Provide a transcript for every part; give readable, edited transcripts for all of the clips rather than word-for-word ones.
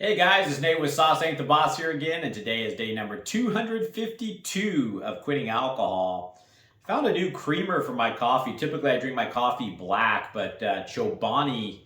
Hey guys, it's Nate with Sauce Ain't the Boss here again, and today is day number 252 of quitting alcohol. Found a new creamer for my coffee. Typically, I drink my coffee black, but Chobani,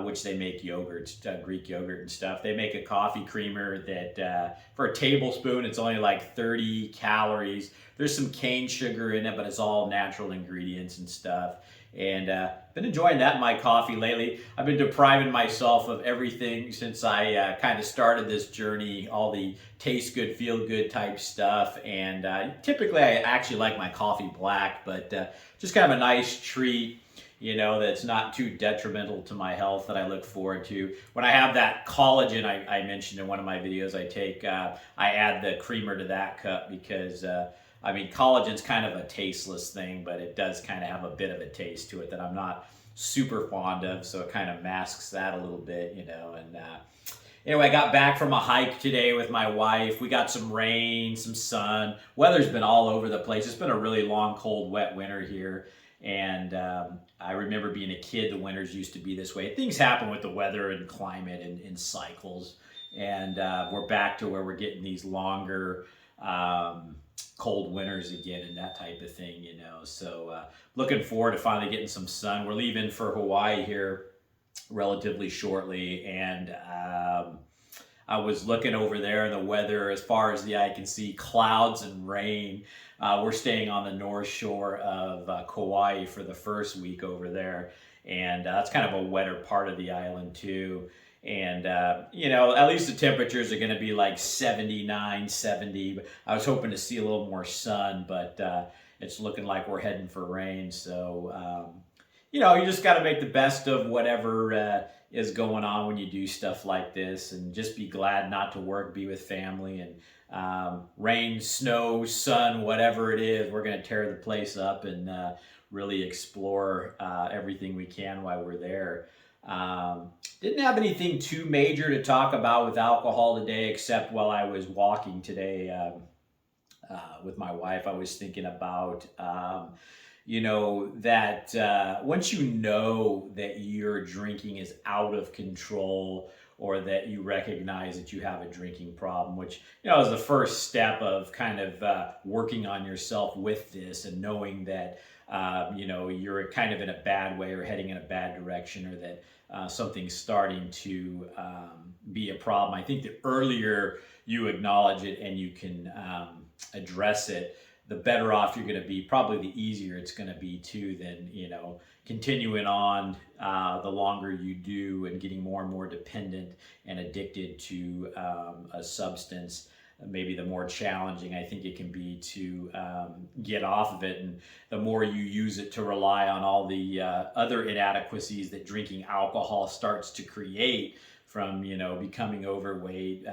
which they make yogurt, Greek yogurt and stuff, they make a coffee creamer that for a tablespoon, it's only like 30 calories. There's some cane sugar in it, but it's all natural ingredients and stuff. And been enjoying that in my coffee lately. I've been depriving myself of everything since I kind of started this journey, all the taste good, feel good type stuff. And typically I actually like my coffee black, but just kind of a nice treat, that's not too detrimental to my health that I look forward to. When I have that collagen I mentioned in one of my videos, I add the creamer to that cup because collagen's kind of a tasteless thing, but it does kind of have a bit of a taste to it that I'm not super fond of, so it kind of masks that a little bit, And anyway, I got back from a hike today with my wife. We got some rain, some sun. Weather's been all over the place. It's been a really long, cold, wet winter here. And I remember being a kid, the winters used to be this way. Things happen with the weather and climate and in cycles. And we're back to where we're getting these longer, cold winters again and that type of thing. So looking forward to finally getting some sun. We're leaving for Hawaii here relatively shortly, and I was looking over there, and the weather, as far as the eye can see, clouds and rain. We're staying on the north shore of Kauai for the first week over there, and that's kind of a wetter part of the island too. And at least the temperatures are going to be like 79, 70. But I was hoping to see a little more sun, but it's looking like we're heading for rain. So you just got to make the best of whatever is going on when you do stuff like this, and just be glad not to work, be with family, and rain, snow, sun, whatever it is, we're going to tear the place up and really explore everything we can while we're there. Didn't have anything too major to talk about with alcohol today, except while I was walking today with my wife, I was thinking about, that once you know that your drinking is out of control, or that you recognize that you have a drinking problem, which, is the first step of kind of working on yourself with this, and knowing that, you're kind of in a bad way or heading in a bad direction, or that something's starting to be a problem. I think the earlier you acknowledge it and you can address it, the better off you're going to be. Probably the easier it's going to be too than, continuing on the longer you do and getting more and more dependent and addicted to a substance. Maybe the more challenging I think it can be to get off of it, and the more you use it to rely on all the other inadequacies that drinking alcohol starts to create, from becoming overweight,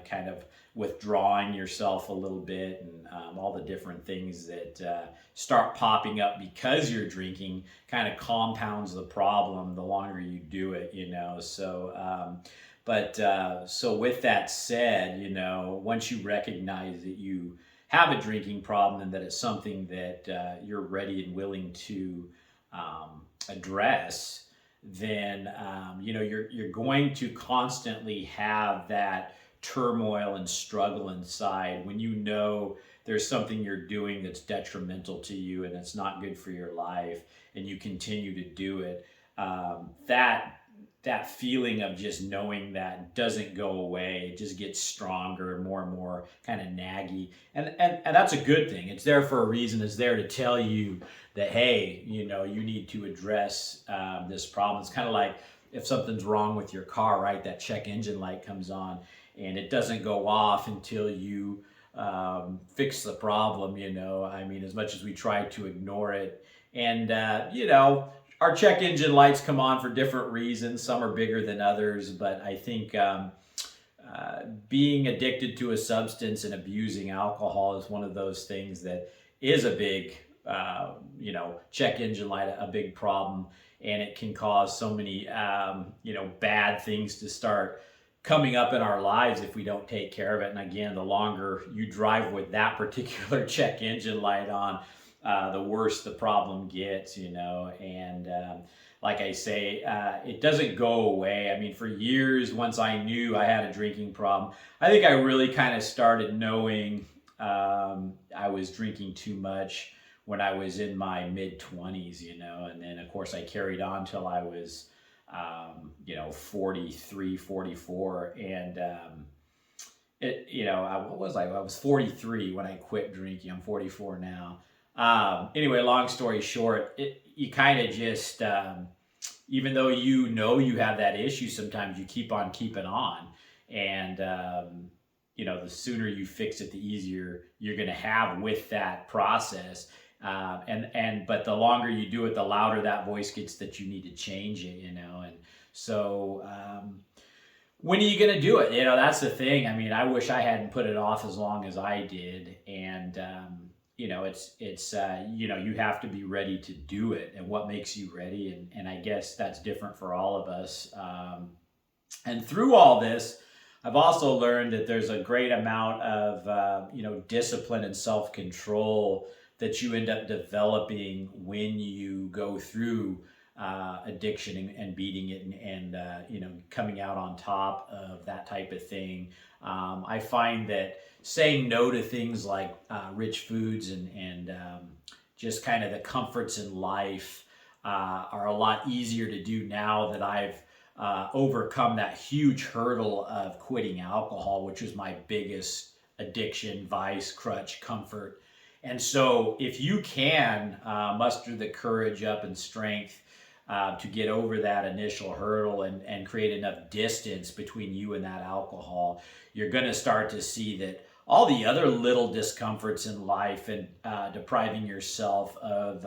kind of withdrawing yourself a little bit, and all the different things that start popping up because you're drinking, kind of compounds the problem the longer you do it. So with that said, once you recognize that you have a drinking problem, and that it's something that you're ready and willing to address, then you're going to constantly have that turmoil and struggle inside when there's something you're doing that's detrimental to you and it's not good for your life, and you continue to do it. That feeling of just knowing that doesn't go away. It just gets stronger and more kind of naggy. And that's a good thing. It's there for a reason. It's there to tell you that, hey, you need to address this problem. It's kind of like if something's wrong with your car, right? That check engine light comes on and it doesn't go off until you fix the problem, as much as we try to ignore it. And, our check engine lights come on for different reasons. Some are bigger than others, but I think being addicted to a substance and abusing alcohol is one of those things that is a big, check engine light, a big problem, and it can cause so many, bad things to start coming up in our lives if we don't take care of it. And again, the longer you drive with that particular check engine light on, the worse the problem gets, and like I say, it doesn't go away. I mean, for years, once I knew I had a drinking problem, I think I really kind of started knowing I was drinking too much when I was in my mid 20s, and then of course I carried on till I was, 43, 44. And, what was I? I was 43 when I quit drinking. I'm 44 now. Anyway, long story short, you kind of just, even though you have that issue, sometimes you keep on keeping on. And, the sooner you fix it, the easier you're going to have with that process. But the longer you do it, the louder that voice gets that you need to change it, And so, when are you going to do it? That's the thing. I mean, I wish I hadn't put it off as long as I did. And, you have to be ready to do it, and what makes you ready. And I guess that's different for all of us. And through all this, I've also learned that there's a great amount of, discipline and self-control that you end up developing when you go through addiction and beating it and coming out on top of that type of thing. I find that saying no to things like rich foods and just kind of the comforts in life are a lot easier to do now that I've overcome that huge hurdle of quitting alcohol, which was my biggest addiction, vice, crutch, comfort. And so if you can muster the courage up and strength to get over that initial hurdle and create enough distance between you and that alcohol, you're going to start to see that all the other little discomforts in life and depriving yourself of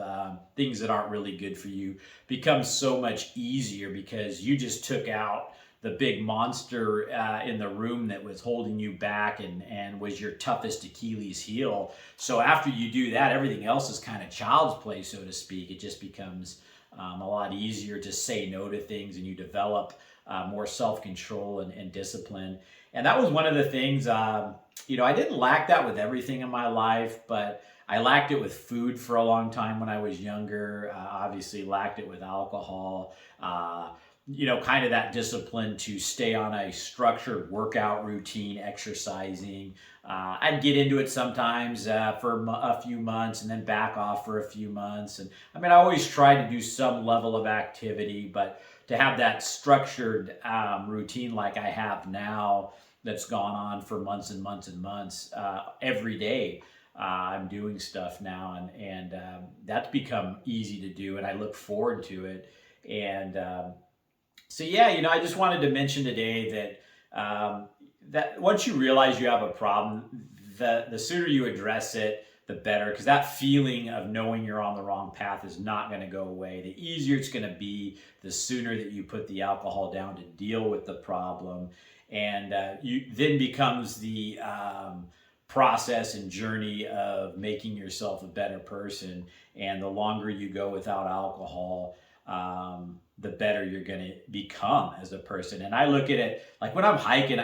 things that aren't really good for you becomes so much easier, because you just took out the big monster in the room that was holding you back and was your toughest Achilles heel. So after you do that, everything else is kind of child's play, so to speak. It just becomes a lot easier to say no to things, and you develop more self-control and discipline. And that was one of the things, I didn't lack that with everything in my life, but I lacked it with food for a long time when I was younger. Obviously lacked it with alcohol. Kind of that discipline to stay on a structured workout routine, exercising. I'd get into it sometimes for a few months and then back off for a few months. And I always tried to do some level of activity, but to have that structured routine like I have now, that's gone on for months and months and months, every day. I'm doing stuff now, and that's become easy to do, and I look forward to it. And so, yeah, I just wanted to mention today that once you realize you have a problem, the sooner you address it, the better, because that feeling of knowing you're on the wrong path is not going to go away. The easier it's going to be, the sooner that you put the alcohol down to deal with the problem. And you then becomes the process and journey of making yourself a better person. And the longer you go without alcohol, the better you're going to become as a person. And I look at it like when I'm hiking,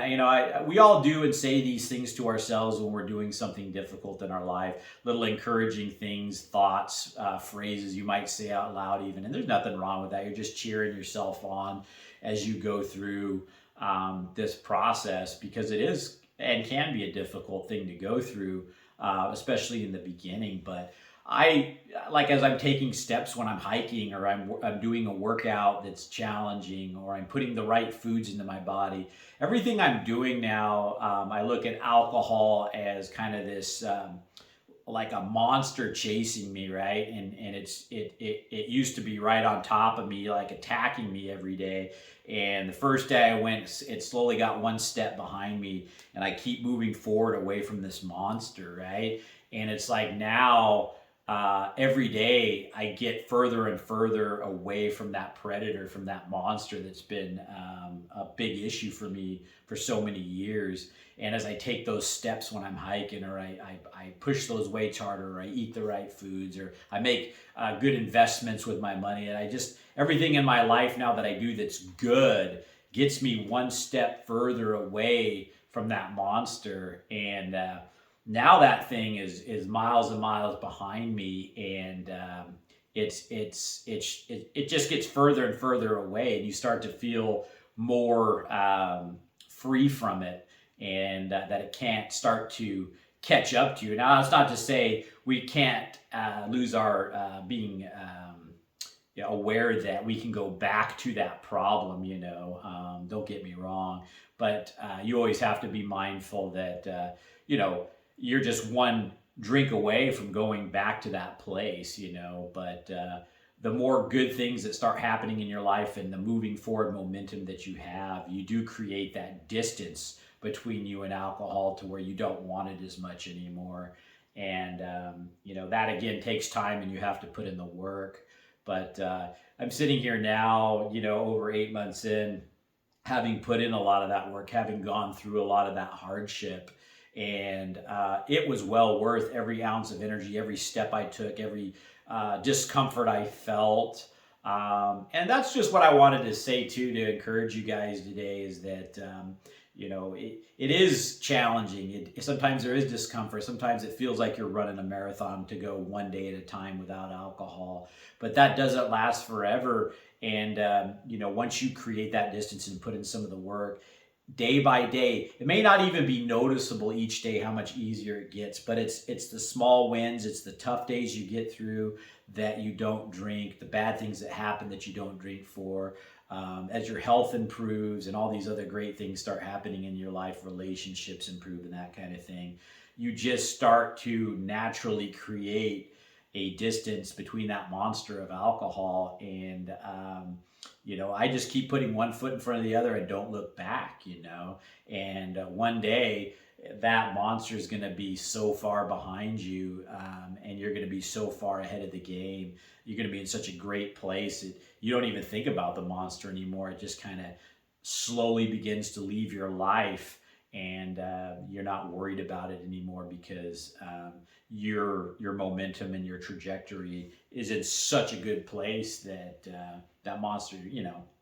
we all do and say these things to ourselves when we're doing something difficult in our life, little encouraging things, thoughts, phrases you might say out loud even. And there's nothing wrong with that. You're just cheering yourself on as you go through this process, because it is and can be a difficult thing to go through, especially in the beginning. But as I'm taking steps when I'm hiking, or I'm doing a workout that's challenging, or I'm putting the right foods into my body, everything I'm doing now, I look at alcohol as kind of this like a monster chasing me, right? And it used to be right on top of me, like attacking me every day. And the first day I went, it slowly got one step behind me, and I keep moving forward away from this monster, right? And it's like now, every day I get further and further away from that predator, from that monster that's been a big issue for me for so many years. And as I take those steps when I'm hiking, or I push those weights harder, or I eat the right foods, or I make good investments with my money, and everything in my life now that I do that's good gets me one step further away from that monster. And now that thing is miles and miles behind me, and it just gets further and further away, and you start to feel more free from it, and that it can't start to catch up to you. Now, that's not to say we can't lose our being aware that we can go back to that problem, don't get me wrong, but you always have to be mindful that, you're just one drink away from going back to that place, but the more good things that start happening in your life and the moving forward momentum that you have, you do create that distance between you and alcohol to where you don't want it as much anymore. And, that again takes time, and you have to put in the work. But I'm sitting here now, over 8 months in, having put in a lot of that work, having gone through a lot of that hardship. And it was well worth every ounce of energy, every step I took, every discomfort I felt. And that's just what I wanted to say too, to encourage you guys today, is that, it is challenging. Sometimes there is discomfort. Sometimes it feels like you're running a marathon to go one day at a time without alcohol, but that doesn't last forever. And, once you create that distance and put in some of the work, day by day, it may not even be noticeable each day how much easier it gets, but it's the small wins, it's the tough days you get through that you don't drink, the bad things that happen that you don't drink for, as your health improves and all these other great things start happening in your life, relationships improve and that kind of thing, you just start to naturally create a distance between that monster of alcohol. And I just keep putting one foot in front of the other and don't look back, and one day that monster is going to be so far behind you, and you're going to be so far ahead of the game. You're going to be in such a great place that you don't even think about the monster anymore. It just kind of slowly begins to leave your life, and you're not worried about it anymore, because your momentum and your trajectory is in such a good place that that monster,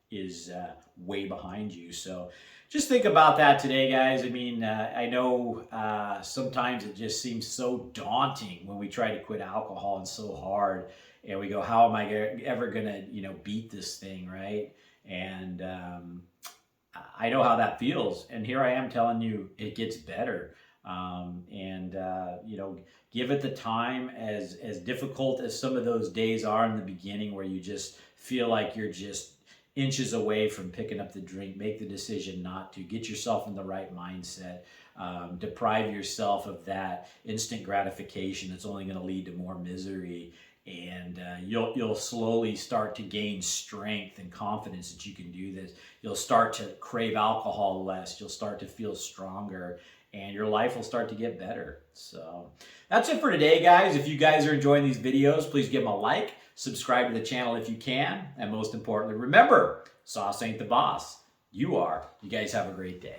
is way behind you. So just think about that today, guys. I mean, I know sometimes it just seems so daunting when we try to quit alcohol, and so hard, and we go, how am I ever gonna, beat this thing, right? And I know how that feels, and here I am telling you it gets better. Give it the time. As difficult as some of those days are in the beginning, where you just feel like you're just inches away from picking up the drink, make the decision not to. Get yourself in the right mindset. Deprive yourself of that instant gratification that's only going to lead to more misery. And you'll slowly start to gain strength and confidence that you can do this. You'll start to crave alcohol less. You'll start to feel stronger, and your life will start to get better. So that's it for today, guys. If you guys are enjoying these videos, please give them a like, subscribe to the channel if you can, and most importantly, remember, sauce ain't the boss. You are. You guys have a great day.